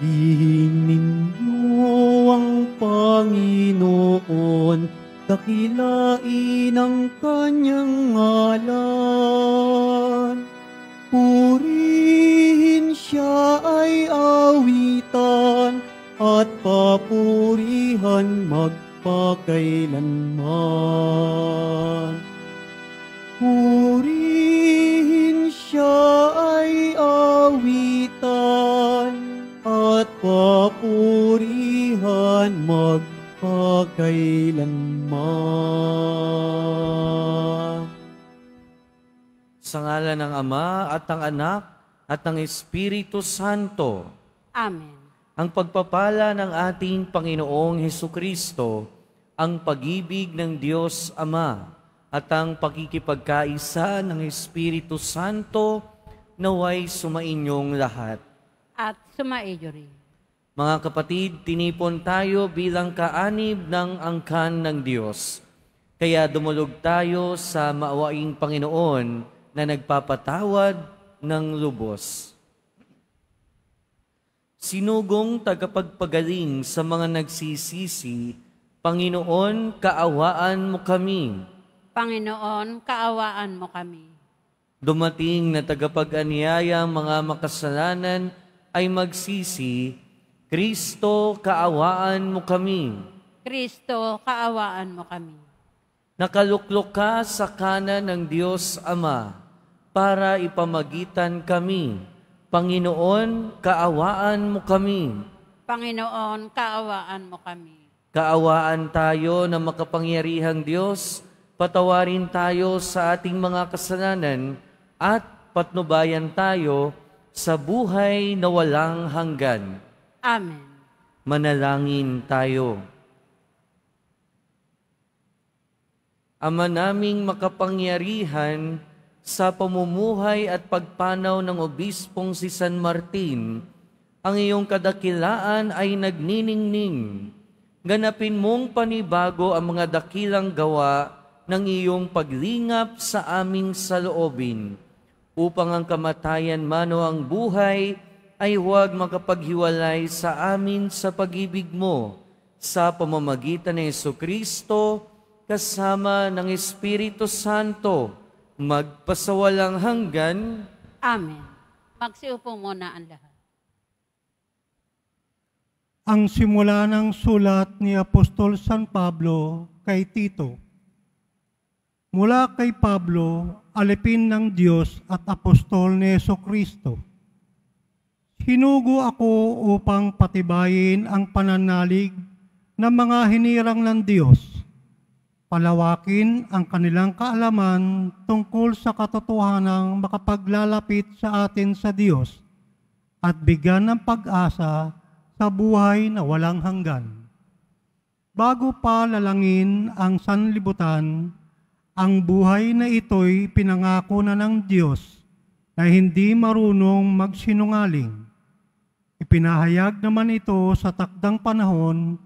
Purihin ninyo ang Panginoon, dakilain ang kanyang ngalan. Purihin siya ay awitan, at papurihan magpakailanman. Purihin siya ay awitan, at papurihan magpakailanman. Sa ngalan ng Ama at ng Anak at ng Espiritu Santo. Amen. Ang pagpapala ng ating Panginoong Hesukristo, ang pag-ibig ng Diyos Ama, at ang pakikipagkaisa ng Espiritu Santo naway sumainyong lahat. At sumaiyo rin. Mga kapatid, tinipon tayo bilang kaanib ng angkan ng Diyos. Kaya dumulog tayo sa maawaing Panginoon na nagpapatawad ng lubos. Sinugong tagapagpagaling sa mga nagsisisi, Panginoon, kaawaan mo kami. Panginoon, kaawaan mo kami. Dumating na tagapag-anyaya mga makasalanan ay magsisi, Kristo, kaawaan mo kami. Kristo, kaawaan mo kami. Nakaluklok ka sa kanan ng Diyos Ama para ipamagitan kami. Panginoon, kaawaan mo kami. Panginoon, kaawaan mo kami. Kaawaan tayo na makapangyarihang Diyos, patawarin tayo sa ating mga kasalanan at patnubayan tayo sa buhay na walang hanggan. Amen. Manalangin tayo. Ama naming makapangyarihan, sa pamumuhay at pagpanaw ng Obispong si San Martin, ang iyong kadakilaan ay nagniningning. Ganapin mong panibago ang mga dakilang gawa ng iyong paglingap sa aming saloobin, upang ang kamatayan man o ang buhay ay huwag makapaghiwalay sa amin sa pag-ibig mo, sa pamamagitan ni Jesucristo, kasama ng Espiritu Santo, magpasawalang hanggan. Amen. Magsiupo muna ang lahat. Ang simula ng sulat ni Apostol San Pablo kay Tito. Mula kay Pablo, alipin ng Diyos at apostol ni Jesucristo. Hinugo ako upang patibayin ang pananalig ng mga hinirang ng Diyos, palawakin ang kanilang kaalaman tungkol sa katotohanang makapaglalapit sa atin sa Diyos at bigyan ng pag-asa sa buhay na walang hanggan. Bago pa lalangin ang sanlibutan, ang buhay na ito'y pinangako na ng Diyos na hindi marunong magsinungaling. Ipinahayag naman ito sa takdang panahon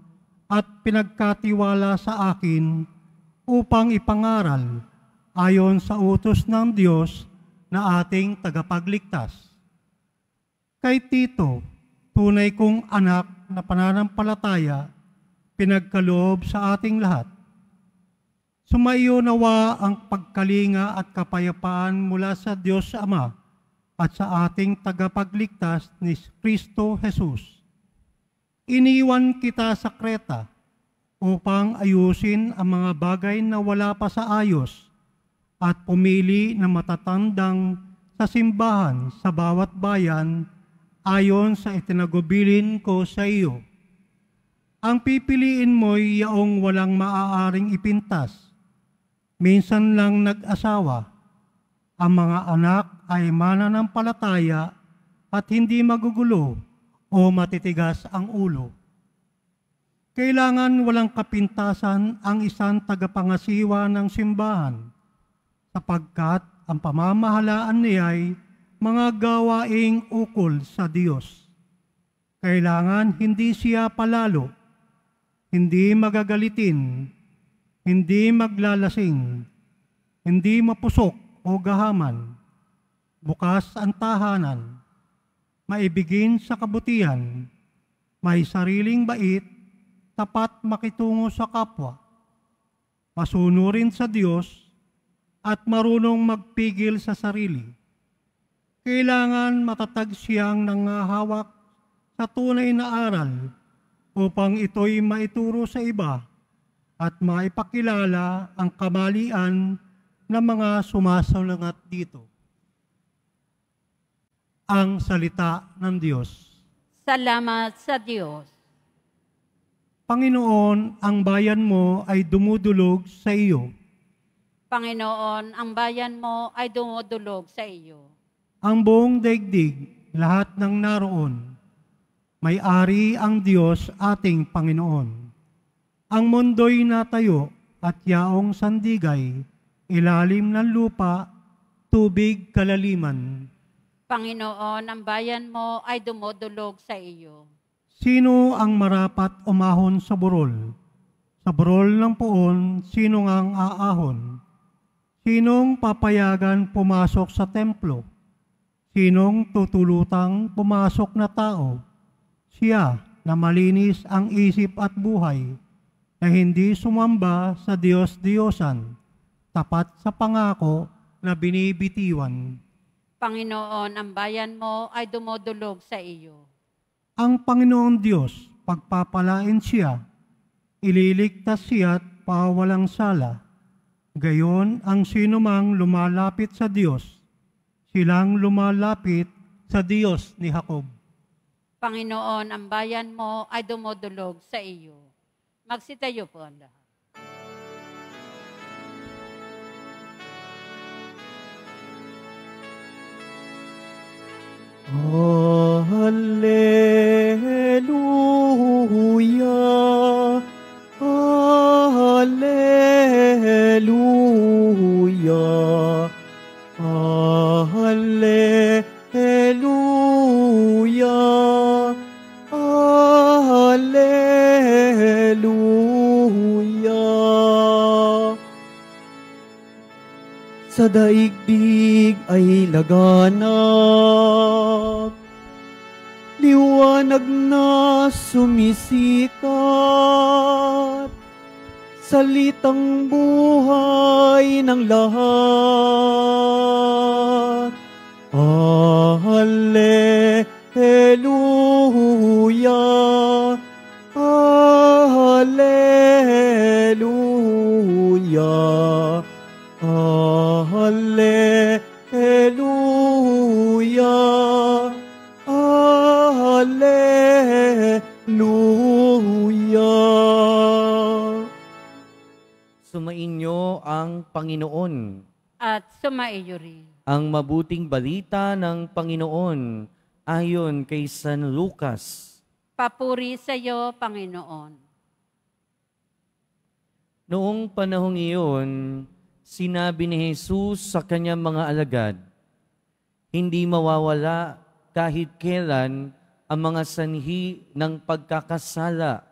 at pinagkatiwala sa akin upang ipangaral ayon sa utos ng Diyos na ating tagapagligtas. Kay Tito, tunay kong anak na pananampalataya, pinagkaloob sa ating lahat. Sumaiyo nawa ang pagkalinga at kapayapaan mula sa Diyos Ama at sa ating tagapagligtas ni Kristo Jesus. Iniwan kita sa Kreta upang ayusin ang mga bagay na wala pa sa ayos at pumili ng matatandang sa simbahan sa bawat bayan ayon sa itinagubilin ko sa iyo. Ang pipiliin mo'y yaong walang maaaring ipintas. Minsan lang nag-asawa. Ang mga anak ay mananampalataya at hindi magugulo o matitigas ang ulo. Kailangan walang kapintasan ang isang tagapangasiwa ng simbahan, sapagkat ang pamamahalaan niya'y mga gawaing ukol sa Diyos. Kailangan hindi siya palalo, hindi magagalitin, hindi maglalasing, hindi mapusok o gahaman, bukas ang tahanan, maibigin sa kabutihan, may sariling bait, tapat makitungo sa kapwa, masunurin sa Diyos, at marunong magpigil sa sarili. Kailangan matatag siyang nangahawak sa tunay na aral upang ito'y maituro sa iba at maipakilala ang kamalian ng mga sumasalungat dito. Ang salita ng Diyos. Salamat sa Diyos. Panginoon, ang bayan mo ay dumudulog sa iyo. Panginoon, ang bayan mo ay dumudulog sa iyo. Ang buong daigdig, lahat ng naroon, may-ari ang Diyos ating Panginoon. Ang mundo'y natayo at yaong sandigay, ilalim ng lupa, tubig kalaliman. Panginoon, ang bayan mo ay dumudulog sa iyo. Sino ang marapat umahon sa burol? Sa burol ng puon, sino ngang aahon? Sinong papayagan pumasok sa templo? Sinong tutulutang pumasok na tao? Siya na malinis ang isip at buhay, na hindi sumamba sa Diyos-Diyosan, tapat sa pangako na binibitiwan. Panginoon, ang bayan mo ay dumudulog sa iyo. Ang Panginoon Diyos, pagpapalain siya, ililigtas siya't pawalang sala. Gayon ang sinumang lumalapit sa Diyos, silang lumalapit sa Diyos ni Jacob. Panginoon, ang bayan mo ay dumudulog sa iyo. Magsitayo po ang lahat. Hallelujah, Hallelujah, Hallelujah, Hallelujah. Sa daigdig ay laganap, liwanag na sumisikat, salitang buhay ng lahat. Hallelujah, Hallelujah, Hallelujah, Hallelujah. Sumainyo ang Panginoon. At sumaiyo rin. Ang mabuting balita ng Panginoon ayon kay San Lucas. Papuri sa iyo, Panginoon. Noong panahong iyon, sinabi ni Jesus sa kanyang mga alagad, hindi mawawala kahit kailan ang mga sanhi ng pagkakasala,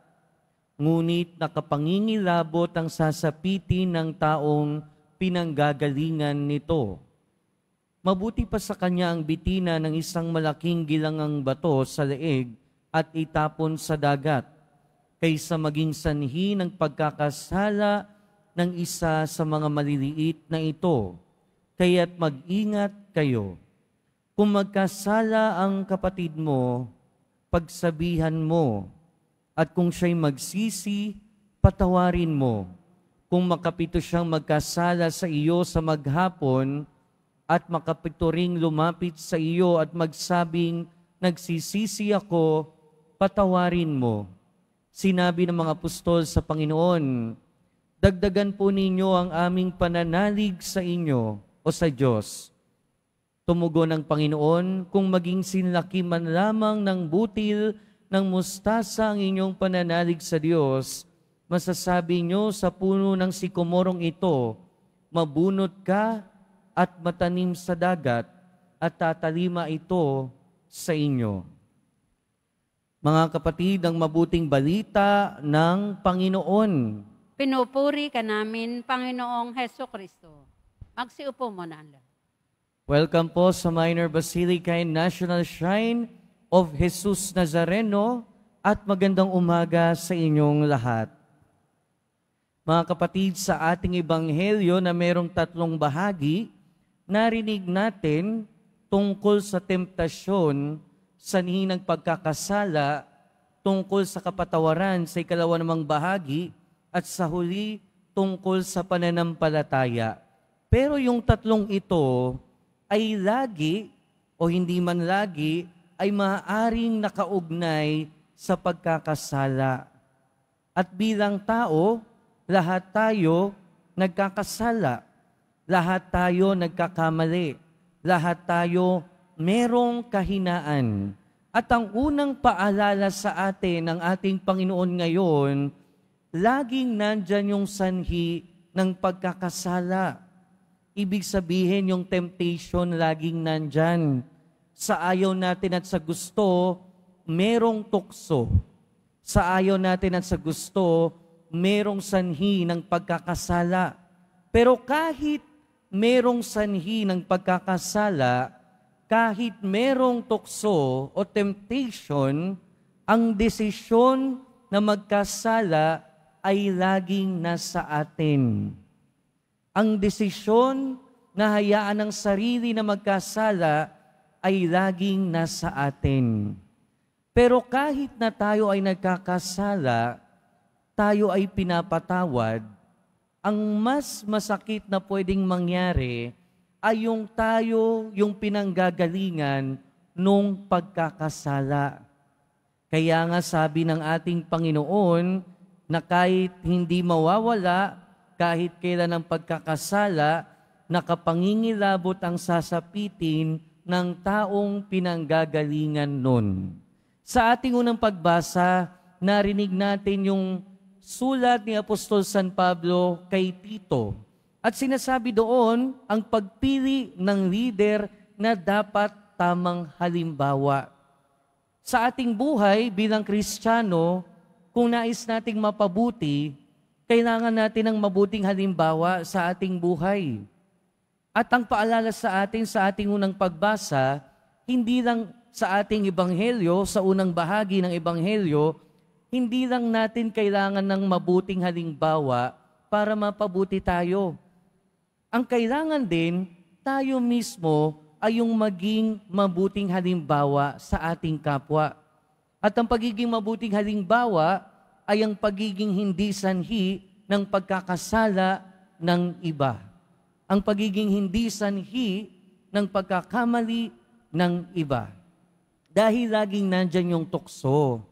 ngunit nakapangingilabot ang sasapitin ng taong pinanggagalingan nito. Mabuti pa sa kanya ang bitina ng isang malaking gilangang bato sa leeg at itapon sa dagat, kaysa maging sanhi ng pagkakasala ng isa sa mga maliliit na ito. Kaya't mag-ingat kayo. Kung magkasala ang kapatid mo, pagsabihan mo, at kung siya'y magsisi, patawarin mo. Kung makapito siyang magkasala sa iyo sa maghapon, at makapito ring lumapit sa iyo at magsabing, nagsisisi ako, patawarin mo. Sinabi ng mga apostol sa Panginoon, dagdagan po ninyo ang aming pananalig sa inyo o sa Diyos. Tumugon ng Panginoon, kung maging sinlaki man lamang ng butil ng mustasa ang inyong pananalig sa Diyos, masasabi nyo sa puno ng sikomorong ito, mabunot ka at matanim sa dagat, at tatalima ito sa inyo. Mga kapatid, ang mabuting balita ng Panginoon. Pinupuri ka namin, Panginoong Heso Kristo. Magsiupo mo na ang lahat. Welcome po sa Minor Basilica and National Shrine of Jesus Nazareno at magandang umaga sa inyong lahat. Mga kapatid, sa ating ebanghelyo na merong 3 bahagi, narinig natin tungkol sa temptasyon, sanhi ng pagkakasala, tungkol sa kapatawaran sa 2 namang bahagi, at sa huli tungkol sa pananampalataya. Pero yung 3 ito ay lagi o hindi man lagi ay maaaring nakaugnay sa pagkakasala. At bilang tao, lahat tayo nagkakasala. Lahat tayo nagkakamali. Lahat tayo merong kahinaan. At ang unang paalala sa atin ng ating Panginoon ngayon, laging nandyan yung sanhi ng pagkakasala. Ibig sabihin yung temptation laging nandyan. Sa ayaw natin at sa gusto, merong tukso. Sa ayaw natin at sa gusto, merong sanhi ng pagkakasala. Pero kahit merong sanhi ng pagkakasala, kahit merong tukso o temptation, ang desisyon na magkasala ay laging nasa atin. Ang desisyon na hayaan ang sarili na magkasala ay laging nasa atin. Pero kahit na tayo ay nagkakasala, tayo ay pinapatawad, ang mas masakit na pwedeng mangyari ay yung tayo, yung pinanggagalingan nung pagkakasala. Kaya nga sabi ng ating Panginoon na kahit hindi mawawala, kahit kailan ang pagkakasala, nakapangingilabot ang sasapitin ng taong pinanggagalingan nun. Sa ating unang pagbasa, narinig natin yung sulat ni Apostol San Pablo kay Tito. At sinasabi doon ang pagpili ng leader na dapat tamang halimbawa. Sa ating buhay bilang Kristiyano, kung nais nating mapabuti, kailangan natin ng mabuting halimbawa sa ating buhay. At ang paalala sa atin sa ating unang pagbasa, hindi lang sa ating ebanghelyo, sa unang bahagi ng ebanghelyo, hindi lang natin kailangan ng mabuting halimbawa para mapabuti tayo. Ang kailangan din, tayo mismo ay yung maging mabuting halimbawa sa ating kapwa. At ang pagiging mabuting halimbawa ay ang pagiging hindi sanhi ng pagkakasala ng iba. Ang pagiging hindi sanhi ng pagkakamali ng iba. Dahil laging nandyan yung tukso.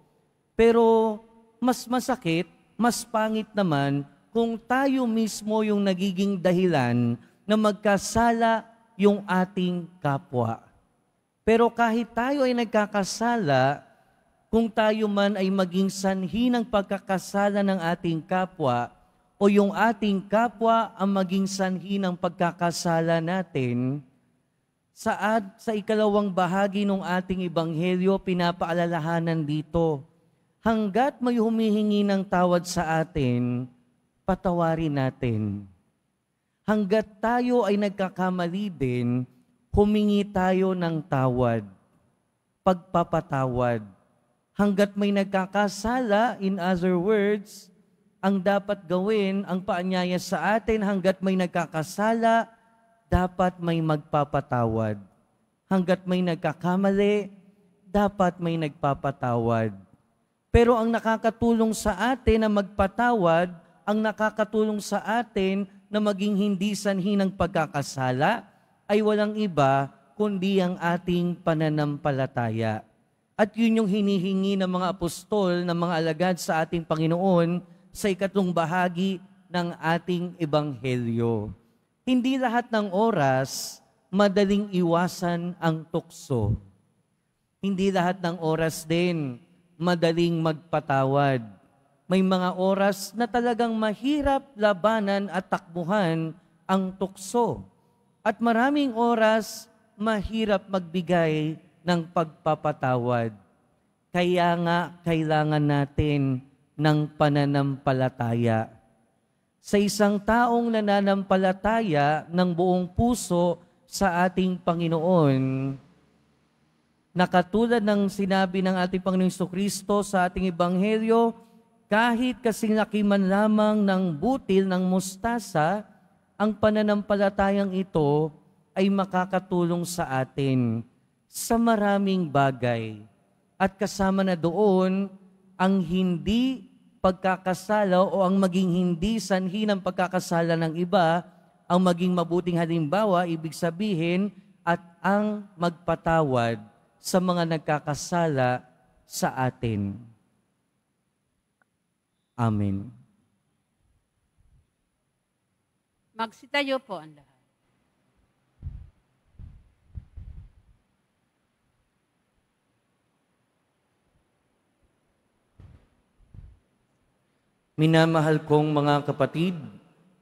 Pero mas masakit, mas pangit naman kung tayo mismo yung nagiging dahilan na magkasala yung ating kapwa. Pero kahit tayo ay nagkakasala, kung tayo man ay maging sanhi ng pagkakasala ng ating kapwa o yung ating kapwa ang maging sanhi ng pagkakasala natin, sa 2 bahagi ng ating ebanghelyo, pinapaalalahanan dito, hanggat may humihingi ng tawad sa atin, patawarin natin. Hanggat tayo ay nagkakamali din, humingi tayo ng tawad, pagpapatawad. Hanggat may nagkakasala, in other words, ang dapat gawin, ang paanyaya sa atin, hanggat may nagkakasala, dapat may magpapatawad. Hanggat may nagkakamali, dapat may nagpapatawad. Pero ang nakakatulong sa atin na magpatawad, ang nakakatulong sa atin na maging hindi sanhi ng pagkakasala, ay walang iba kundi ang ating pananampalataya. At yun yung hinihingi ng mga apostol, ng mga alagad sa ating Panginoon sa 2 bahagi ng ating ebanghelyo. Hindi lahat ng oras madaling iwasan ang tukso. Hindi lahat ng oras din madaling magpatawad. May mga oras na talagang mahirap labanan at takbuhan ang tukso. At maraming oras mahirap magbigay ng pagpapatawad. Kaya nga kailangan natin ng pananampalataya. Sa isang taong nananampalataya ng buong puso sa ating Panginoon, na katulad ng sinabi ng ating Panginoong Jesucristo sa ating Ebanghelyo, kahit kasing laki man lamang ng butil ng mustasa, ang pananampalatayang ito ay makakatulong sa atin sa maraming bagay. At kasama na doon ang hindi pagkakasala o ang maging hindi sanhi ng pagkakasala ng iba, ang maging mabuting halimbawa, ibig sabihin, at ang magpatawad sa mga nagkakasala sa atin. Amen. Magsitayo po ang lahat. Minamahal kong mga kapatid,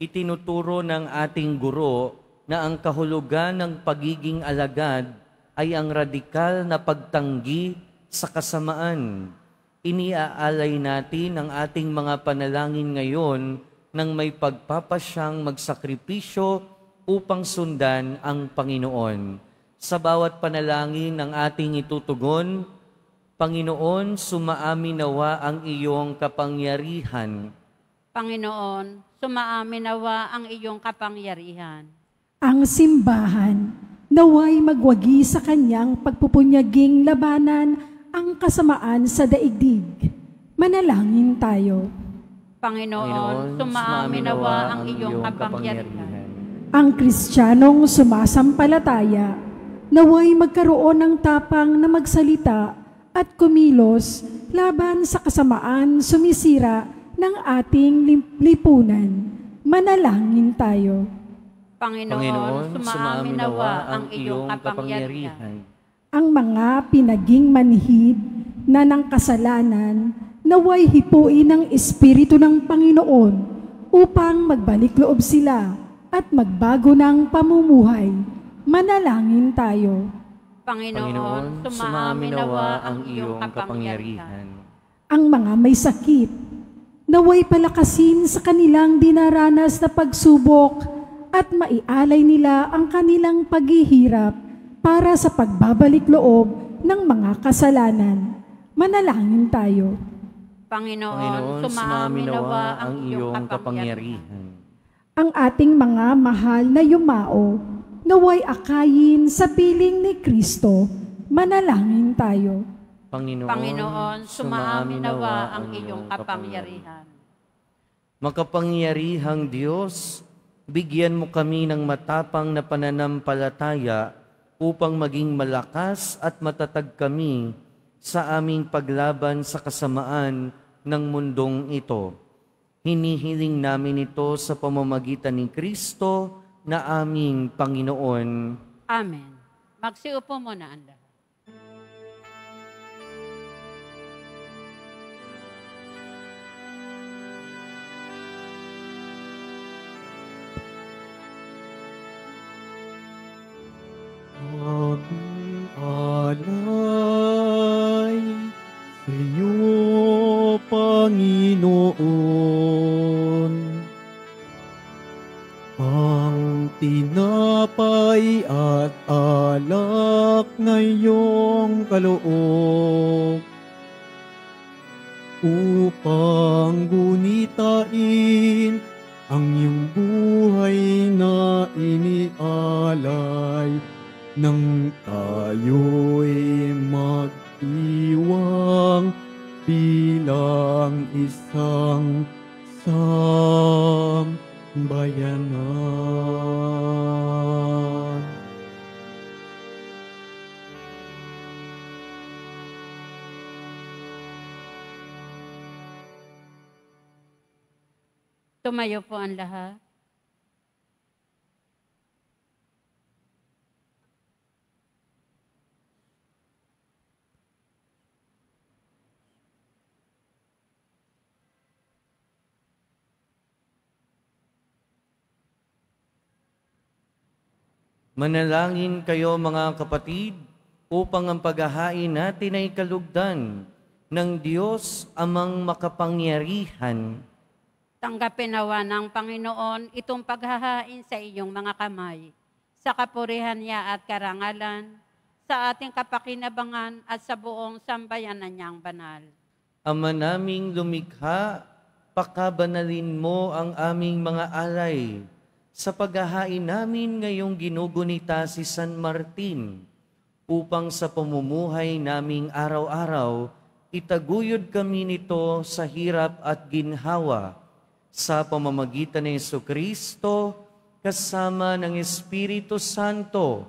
itinuturo ng ating guro na ang kahulugan ng pagiging alagad ay ang radikal na pagtanggi sa kasamaan. Iniaalay natin ang ating mga panalangin ngayon nang may pagpapasyang magsakripisyo upang sundan ang Panginoon. Sa bawat panalangin ng ating itutugon, Panginoon, sumaamin nawa ang iyong kapangyarihan. Panginoon, sumaamin nawa ang iyong kapangyarihan. Ang simbahan naway magwagi sa kanyang pagpupunyaging labanan ang kasamaan sa daigdig. Manalangin tayo. Panginoon, sumaamin nawa ang iyong kapangyarihan. Ang Kristiyanong sumasampalataya naway magkaroon ng tapang na magsalita at kumilos laban sa kasamaan sumisira ng ating lipunan. Manalangin tayo. Panginoon, sumaamin nawa ang iyong kapangyarihan. Ang mga pinaging manhid na ng kasalanan naway hipuin ng Espiritu ng Panginoon upang magbalik loob sila at magbago ng pamumuhay. Manalangin tayo. Panginoon, sumaamin nawa ang iyong kapangyarihan. Ang mga may sakit naway palakasin sa kanilang dinaranas na pagsubok at maialay nila ang kanilang paghihirap para sa pagbabalik loob ng mga kasalanan. Manalangin tayo. Panginoon, sumaamin nawa ang iyong kapangyarihan. Ang ating mga mahal na yumao, naway akayin sa piling ni Kristo. Manalangin tayo. Panginoon, sumaamin nawa ang iyong kapangyarihan. Makapangyarihang Diyos, bigyan mo kami ng matapang na pananampalataya upang maging malakas at matatag kami sa aming paglaban sa kasamaan ng mundong ito. Hinihiling namin ito sa pamamagitan ni Kristo na aming Panginoon. Amen. Magsiupo muna ang lahat. Aming alay sa iyo, Panginoon. Ang tinapay at alak na iyong kaloob upang gunitain ang iyong buhay na inialay nang tayo'y mag-iwang bilang isang sambayanan. Tumayo po ang lahat. Manalangin kayo mga kapatid upang ang paghahain natin ay kalugdan ng Diyos amang makapangyarihan. Tanggapin nawa ng Panginoon itong paghahain sa iyong mga kamay, sa kapurihan niya at karangalan, sa ating kapakinabangan at sa buong sambayanan niyang banal. Ama naming lumikha, pakabanalin mo ang aming mga alay sa paghahain namin ngayong ginugunita si San Martin, upang sa pamumuhay naming araw-araw, itaguyod kami nito sa hirap at ginhawa, sa pamamagitan ni Jesucristo, kasama ng Espiritu Santo,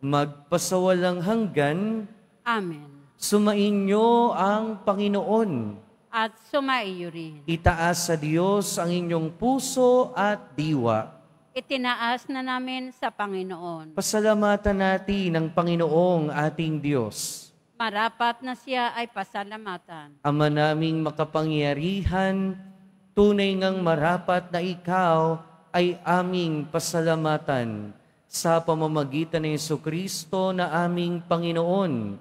magpasawalang hanggan. Amen. Sumainyo ang Panginoon. At sumaiyo rin. Itaas sa Diyos ang inyong puso at diwa. Itinaas na namin sa Panginoon. Pasalamatan natin ang Panginoong ating Diyos. Marapat na siya ay pasalamatan. Ama naming makapangyarihan, tunay ngang marapat na ikaw ay aming pasalamatan sa pamamagitan ni Jesucristo na aming Panginoon.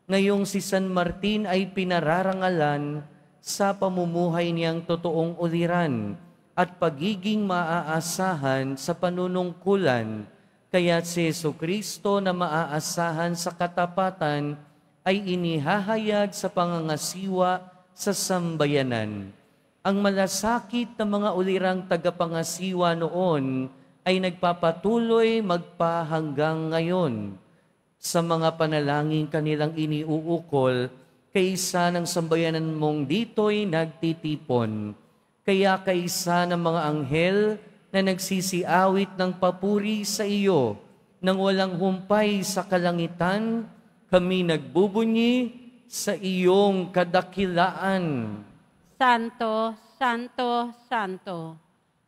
Ngayong si San Martin ay pinararangalan sa pamumuhay niyang totoong uliran at pagiging maaasahan sa panunungkulan, kaya't si Jesucristo na maaasahan sa katapatan ay inihahayag sa pangangasiwa sa sambayanan. Ang malasakit na mga ulirang tagapangasiwa noon ay nagpapatuloy magpahanggang ngayon sa mga panalangin kanilang iniuukol, kaysa ng sambayanan mong dito'y nagtitipon. Kaya kaysa ng mga anghel na nagsisiawit ng papuri sa iyo, nang walang humpay sa kalangitan, kami nagbubunyi sa iyong kadakilaan. Santo, Santo, Santo,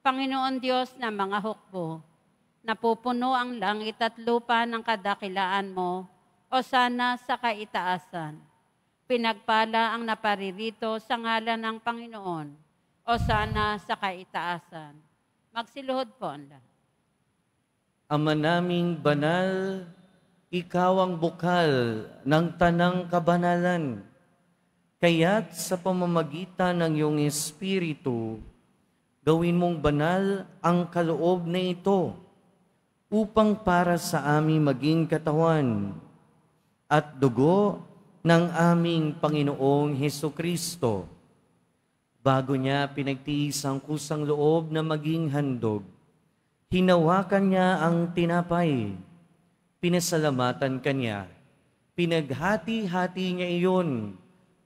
Panginoon Diyos na mga hukbo, napupuno ang langit at lupa ng kadakilaan mo, o sana sa kaitaasan. Pinagpala ang naparirito sa ngalan ng Panginoon, o sana sa kaitaasan. Magsiluhod po ang lahat. Ama naming banal, ikaw ang bukal ng tanang kabanalan. Kaya't sa pamamagitan ng iyong Espiritu, gawin mong banal ang kaloob na ito, upang para sa aming maging katawan at dugo ng aming Panginoong Hesukristo. Bago niya pinagtiis ang kusang loob na maging handog, hinawakan niya ang tinapay, pinasalamatan kanya, pinaghati-hati niya iyon,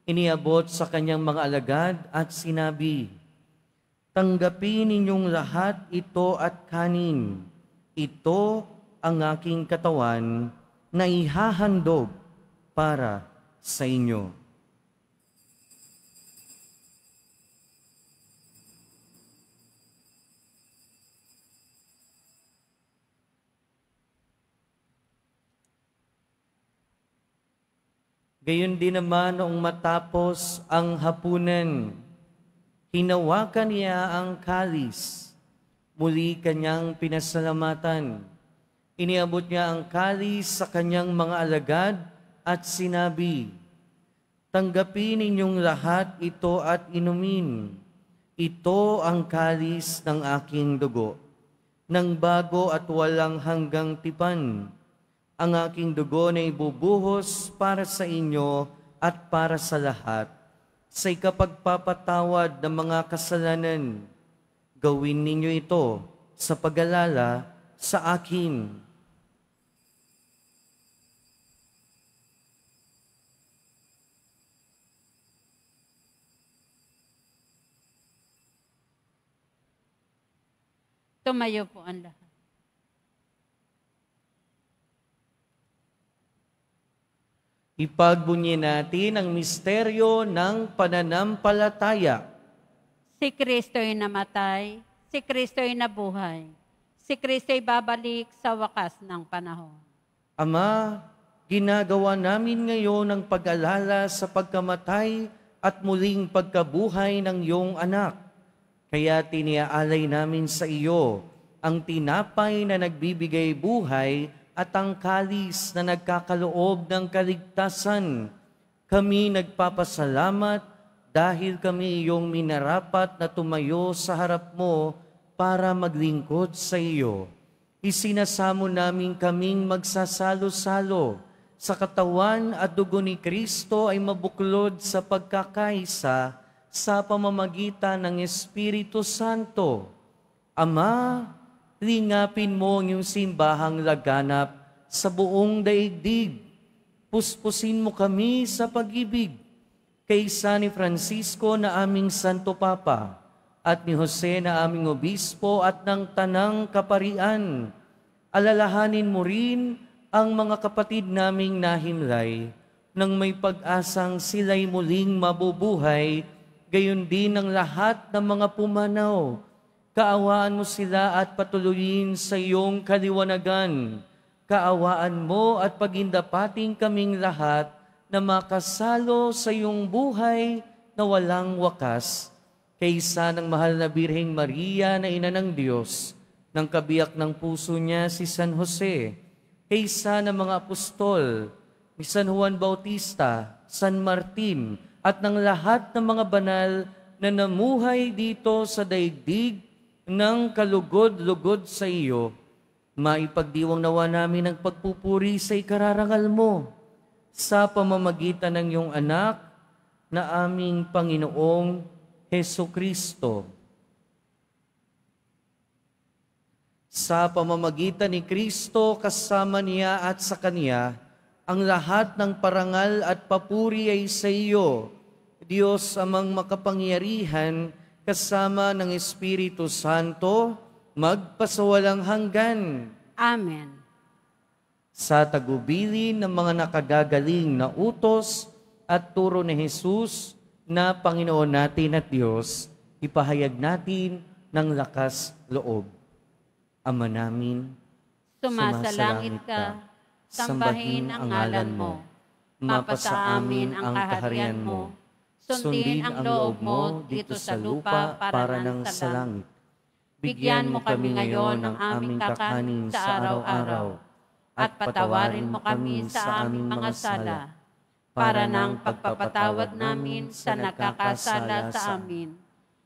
iniabot sa kanyang mga alagad at sinabi, "Tanggapin ninyong lahat ito at kanin. Ito ang aking katawan na ihahandog para sa inyo." Gayon din naman noong matapos ang hapunan, hinawakan niya ang kalis, muli kanyang pinasalamatan. Iniabot niya ang kalis sa kanyang mga alagad at sinabi, "Tanggapin ninyong lahat ito at inumin. Ito ang kalis ng aking dugo, ng bago at walang hanggang tipan. Ang aking dugo na ibubuhos para sa inyo at para sa lahat, sa ikapagpapatawad ng mga kasalanan. Gawin ninyo ito sa pag-alala sa akin." Tumayo po ang lahat. Ipagbunyi natin ang misteryo ng pananampalataya. Si Kristo'y namatay, si Kristo'y nabuhay, si Kristo'y babalik sa wakas ng panahon. Ama, ginagawa namin ngayon ang pag-alala sa pagkamatay at muling pagkabuhay ng iyong anak. Kaya tiniaalay namin sa iyo ang tinapay na nagbibigay buhay at ang kalis na nagkakaloob ng kaligtasan. Kami nagpapasalamat dahil kami iyong minarapat na tumayo sa harap mo para maglingkod sa iyo. Isinasamo namin kaming magsasalo-salo sa katawan at dugo ni Kristo ay mabuklod sa pagkakaisa sa pamamagitan ng Espiritu Santo. Ama, lingapin mo ang iyong simbahang laganap sa buong daigdig. Puspusin mo kami sa pag-ibig kaysa ni Francisco na aming Santo Papa at ni Jose na aming Obispo at ng Tanang Kaparian. Alalahanin mo rin ang mga kapatid naming nahimlay nang may pag-asang sila'y muling mabubuhay, gayon din ang lahat ng mga pumanaw. Kaawaan mo sila at patuloyin sa iyong kaliwanagan. Kaawaan mo at pagindapating kaming lahat na makasalo sa iyong buhay na walang wakas. Kaysa ng mahal na Birheng Maria na Ina ng Diyos, ng kabiyak ng puso niya si San Jose, kaysa ng mga apostol, ni San Juan Bautista, San Martin, at ng lahat ng mga banal na namuhay dito sa daigdig ng kalugod-lugod sa iyo, maipagdiwang nawa namin ang pagpupuri sa ikararangal mo sa pamamagitan ng iyong anak na aming Panginoong Hesukristo. Sa pamamagitan ni Kristo, kasama niya at sa Kanya, ang lahat ng parangal at papuri ay sa iyo, Diyos amang makapangyarihan, kasama ng Espiritu Santo, magpasawalang hanggan. Amen. Sa tagubilin ng mga nakagagaling na utos at turo ni Jesus na Panginoon natin at Diyos, ipahayag natin ng lakas loob. Ama namin, Sumasalangit ka, sambahin ang ngalan mo, mapasa amin ang kaharian mo, sundin ang loob mo dito sa lupa para ng sa langit. Bigyan mo kami ngayon ng aming kakanin sa araw-araw, at patawarin mo kami sa aming mga sala, para ng pagpapatawad namin sa nagkakasala sa amin.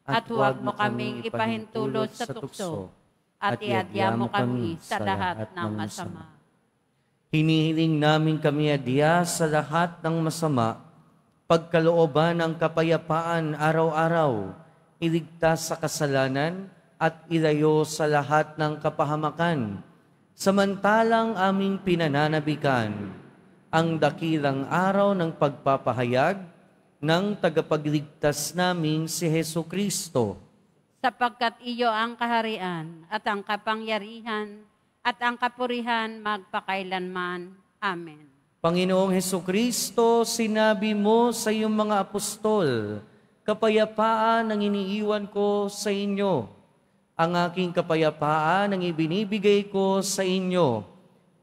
At huwag mo kaming ipahintulot sa tukso, at iadya mo kami sa lahat ng masama. Hinihiling namin kami adya sa lahat ng masama, pagkalooban ng kapayapaan araw-araw, iligtas sa kasalanan at ilayo sa lahat ng kapahamakan. Samantalang aming pinananabikan ang dakilang araw ng pagpapahayag ng tagapagligtas namin si Hesukristo. Sapagkat iyo ang kaharian at ang kapangyarihan at ang kapurihan magpakailanman. Amen. Panginoong Hesukristo, sinabi mo sa iyong mga apostol, kapayapaan ang iniiwan ko sa inyo. Ang aking kapayapaan ang ibinibigay ko sa inyo.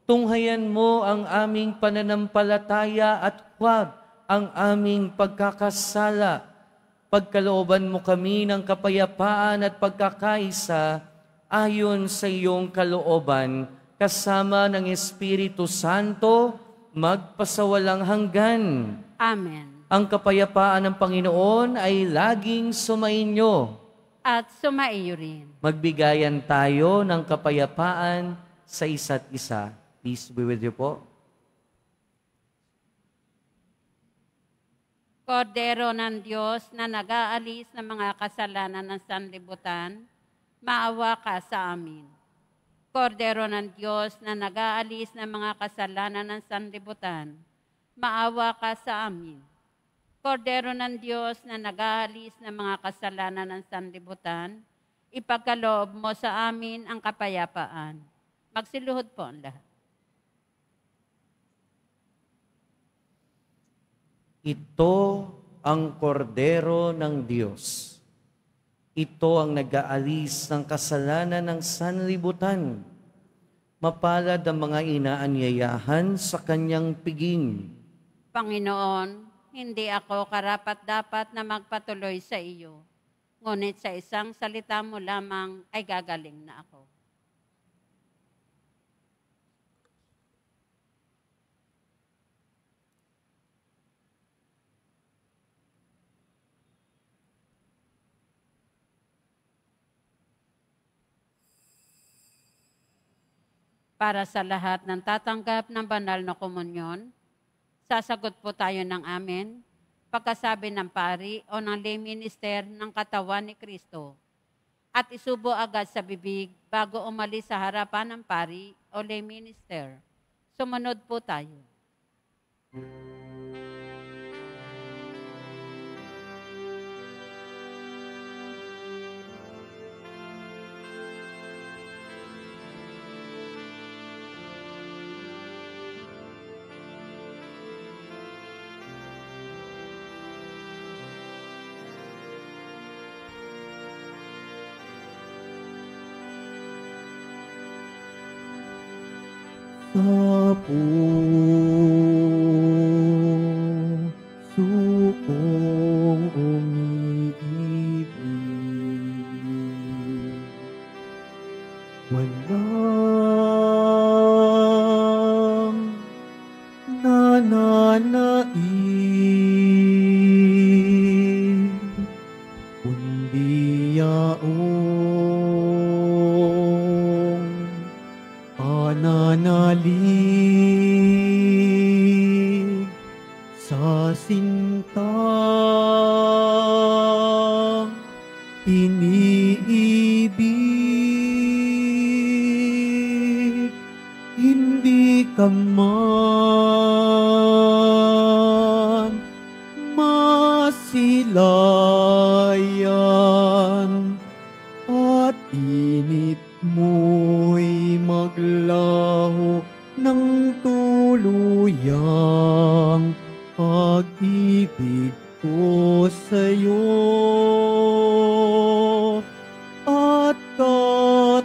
Tunghayan mo ang aming pananampalataya at huwag ang aming pagkakasala. Pagkalooban mo kami ng kapayapaan at pagkakaisa ayon sa iyong kalooban, kasama ng Espiritu Santo, magpasawalang hanggan. Amen. Ang kapayapaan ng Panginoon ay laging sumainyo. At sumaiyo rin. Magbigayan tayo ng kapayapaan sa isa't isa. Peace be with you po. Kordero ng Diyos na nag-aalis ng mga kasalanan ng sanlibutan, maawa ka sa amin. Kordero ng Diyos na nag-aalis ng mga kasalanan ng sanlibutan, maawa ka sa amin. Kordero ng Diyos na nag-aalis ng mga kasalanan ng sanlibutan, ipagkaloob mo sa amin ang kapayapaan. Magsiluhod po ang lahat. Ito ang kordero ng Diyos. Ito ang nag-aalis ng kasalanan ng sanlibutan. Mapalad ang mga inaanyayahan sa kanyang piging. Panginoon, hindi ako karapat-dapat na magpatuloy sa iyo. Ngunit sa isang salita mo lamang ay gagaling na ako. Para sa lahat ng tatanggap ng banal na komunyon, Sasagot po tayo ng amen pagkasabi ng pari o ng lay minister ng katawan ni Kristo. At isubo agad sa bibig bago umalis sa harapan ng pari o lay minister. Sumunod po tayo. Sa puso kong umiibig, walang nananaig, kundi yaong pananalig sa sintang iniibig, hindi ka man masilayan at init mo'y maglaho ng tuluyang pag-ibig ko sa'yo at katapatan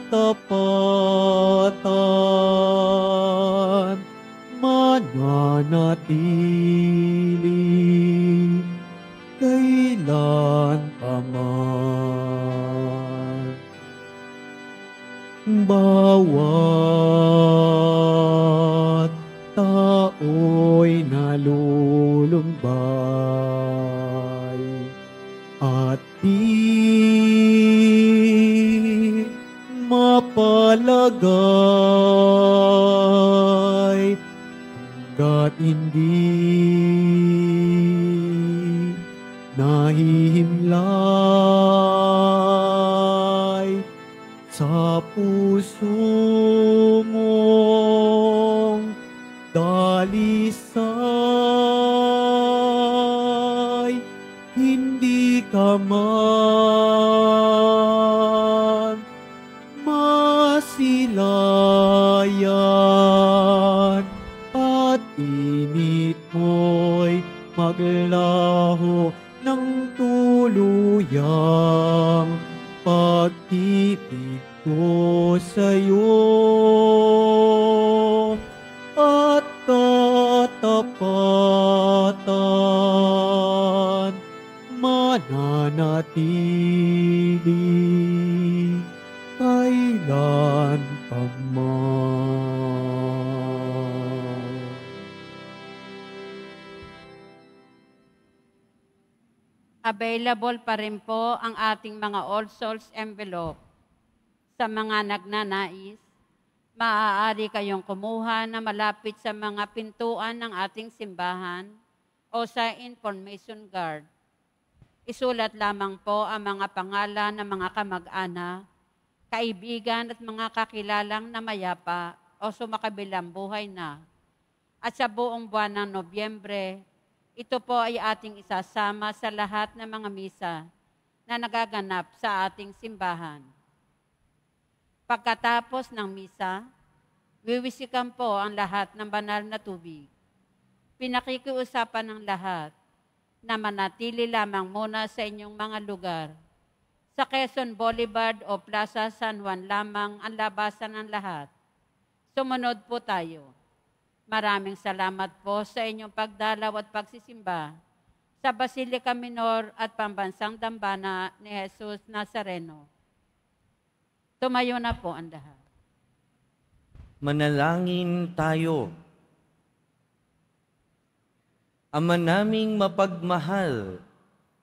mananatili kailan pa man. Bawat tao'y nalulumbay at di mapalagay hanggat hindi nahihimlay sa puso mong dalisay, hindi ka man masilayan at init mo'y maglaho ng tuluyang pag-ibig ko sa'yo at katapatan mananatili kailan pa man. Available pa rin po ang ating mga All Souls envelope. Sa mga nagnanais, maaari kayong kumuha na malapit sa mga pintuan ng ating simbahan o sa information guard. Isulat lamang po ang mga pangalan ng mga kamag-anak, kaibigan at mga kakilalang namayapa o sumakabilang buhay na. At sa buong buwan ng Nobyembre, ito po ay ating isasama sa lahat ng mga misa na nagaganap sa ating simbahan. Pagkatapos ng misa, wiwisikan po ang lahat ng banal na tubig. Pinakikiusapan ng lahat na manatili lamang muna sa inyong mga lugar. Sa Quezon Boulevard o Plaza San Juan lamang ang labasan ng lahat. Sumunod po tayo. Maraming salamat po sa inyong pagdalaw at pagsisimba sa Basilica Minor at Pambansang Dambana ni Jesus Nazareno. Tumayo na po ang lahat. Manalangin tayo. Ama naming mapagmahal,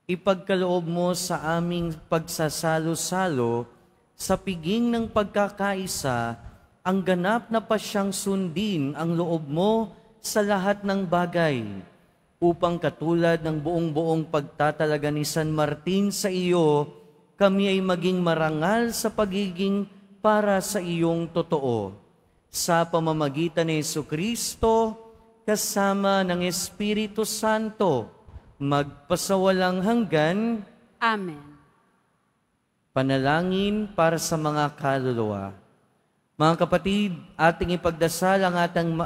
ipagkaloob mo sa aming pagsasalo-salo sa piging ng pagkakaisa ang ganap na pasyang sundin ang loob mo sa lahat ng bagay, upang katulad ng buong-buong pagtatalaga ni San Martin sa iyo, kami ay maging marangal sa pagiging para sa iyong totoo. Sa pamamagitan ni Jesucristo, kasama ng Espiritu Santo, magpasawalang hanggan. Amen. Panalangin para sa mga kaluluwa. Mga kapatid, ating ipagdasal ang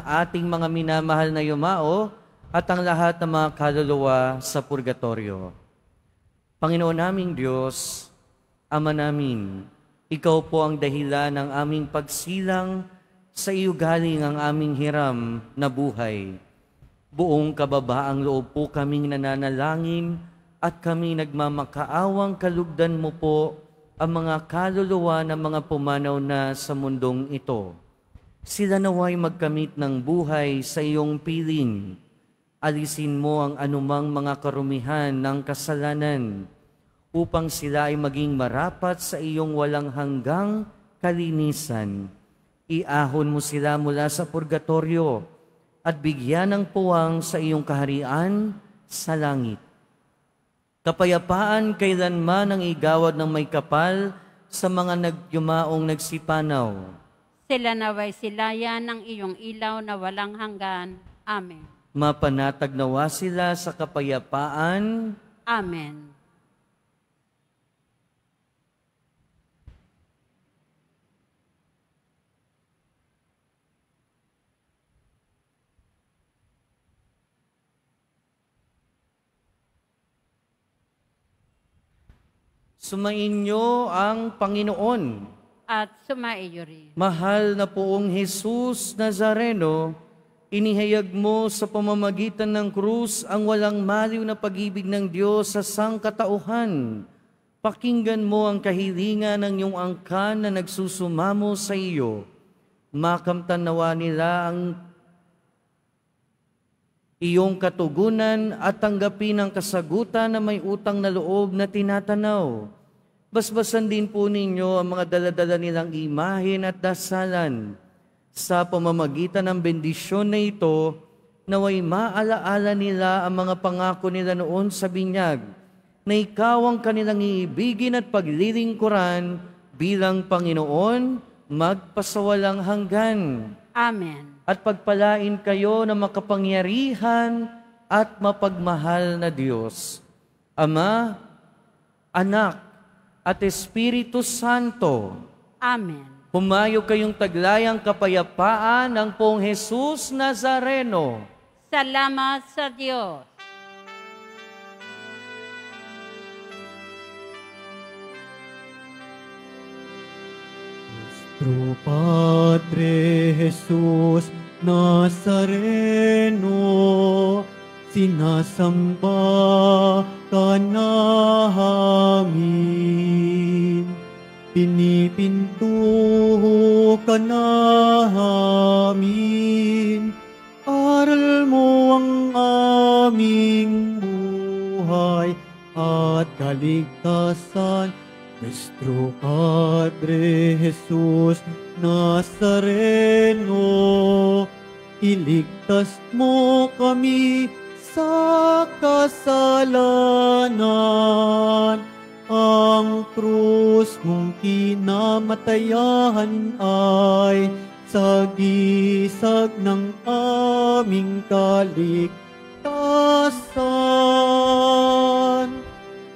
ating mga minamahal na yumao at ang lahat ng mga kaluluwa sa purgatorio. Panginoon naming Diyos, Ama namin, Ikaw po ang dahilan ng aming pagsilang, sa iyo galing ang aming hiram na buhay. Buong kababaang loob po kaming nananalangin at kami nagmamakaawang kalugdan mo po ang mga kaluluwa ng mga pumanaw na sa mundong ito. Sila naway magkamit ng buhay sa iyong piling. Alisin mo ang anumang mga karumihan ng kasalanan upang sila ay maging marapat sa iyong walang hanggang kalinisan. Iahon mo sila mula sa purgatorio at bigyan ng puwang sa iyong kaharian sa langit. Kapayapaan kailanman ang igawad ng may kapal sa mga nagyumaong nagsipanaw. Sila naway silayan ng iyong ilaw na walang hanggan. Amen. Mapanatag nawa sila sa kapayapaan. Amen. Sumainyo ang Panginoon. At sumaiyo rin. Mahal na poong Jesus Nazareno, inihayag mo sa pamamagitan ng krus ang walang maliw na pag-ibig ng Diyos sa sangkatauhan. Pakinggan mo ang kahilingan ng iyong angkan na nagsusumamo sa iyo. Makamtan nawa nila ang iyong katugunan at tanggapin ang kasagutan na may utang na loob na tinatanaw. Basbasan din po ninyo ang mga daladala nilang imahen at dasalan. Sa pamamagitan ng bendisyon na ito, naway maalaala nila ang mga pangako nila noon sa binyag, na ikaw ang kanilang iibigin at paglilingkuran bilang Panginoon, magpasawalang hanggan. Amen. At pagpalain kayo ng makapangyarihan at mapagmahal na Diyos, Ama, Anak, at Espiritu Santo. Amen. Humayo kayong taglayang kapayapaan ng Poong Jesus Nazareno. Salamat sa Diyos. Nuestro Padre Jesus Nazareno, sinasamba ka namin, pinipinto ka namin, aral mo ang aming buhay at kaligtasan. Nuestro Padre Jesus Nazareno, iligtas mo kami sa kasalanan. Ang krus mong kinamatayan ay sagisag ng aming kaligtasan.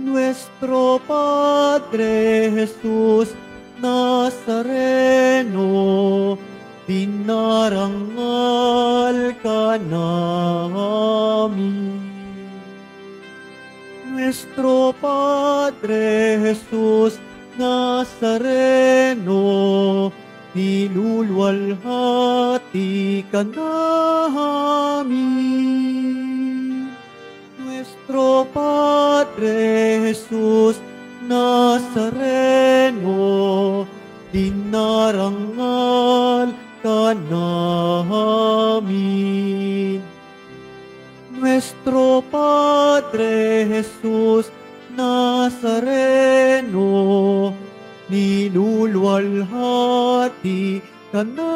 Nuestro Padre Jesus Nazareno, dinarangal ka namin. Nuestro Padre Jesus Nazareno, niluluwalhati ka namin. Nuestro Padre Jesus Nazareno, dinarangal ka namin. Nuestro Padre Jesus Nazareno, niluluwalhati kanami.